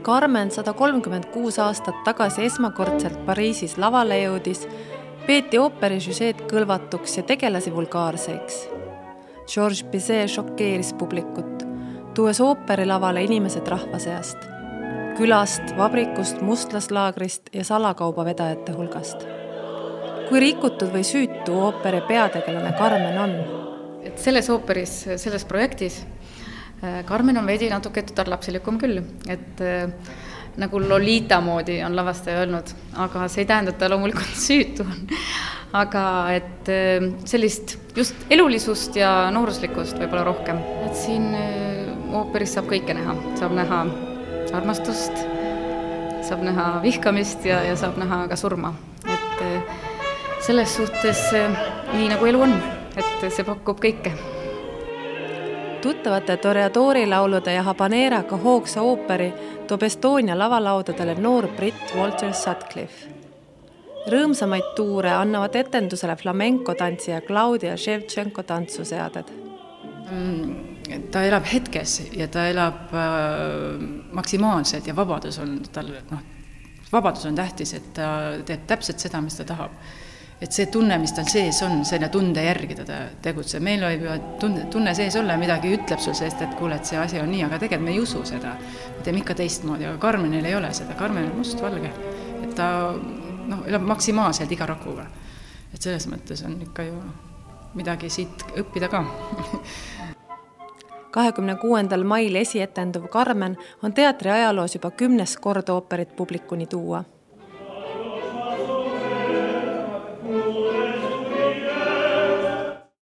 Carmen 136 aastat tagasi esmakordselt Pariisis lavale jõudis, peeti ooperi süžeed kõlvatuks ja tegelasi vulgaarseks. Georges Bizet šokeeris publikut, tuues ooperi lavale inimesed rahva seast. Külast, vabrikust, mustlaslaagrist ja salakaubavedajate hulgast. Kui rikutud või süütu ooperi peategelane Carmen on? Et selles ooperis, selles projektis Carmen on veidi natuke tütarlapselikum küll, et nagu Lolita moodi on lavastaja öelnud, aga see ei tähenda, et ta loomulikult süütu on. Aga et sellist just elulisust ja nooruslikkust võib-olla rohkem. Et siin ooperis saab kõike näha. Saab näha armastust, saab näha vihkamist ja saab näha ka surma. Et selles suhtes nii nagu elu on, et see pakub kõike. Tuttavate Toreadori laulude ja habaneeraga hoogsa ooperi toob Estonia lavalaudadele noor britt Walter Sutcliffe. Rõõmsamaid tuure annavad etendusele flamenco tantsija Claudia Shevchenko tantsuseaded. Ta elab hetkes ja ta elab maksimaalselt ja vabadus on tähtis, et ta teeb täpselt seda, mis ta tahab. Et see tunne, mis tal sees on, selle tunde järgi ta tegutseb. Meil võib tunne sees olla ja midagi ütleb sul seest, et kuule, et see asi on nii, aga tegelikult me ei usu seda. Me teeme ikka teistmoodi, aga Carmenil ei ole seda. Carmen on must-valge. Et ta elab maksimaalselt iga rakuga. Et selles mõttes on ikka ju midagi siit õppida ka. 26. mail esietenduv Carmen on teatri ajaloos juba 10. kord ooperit publikuni tuua.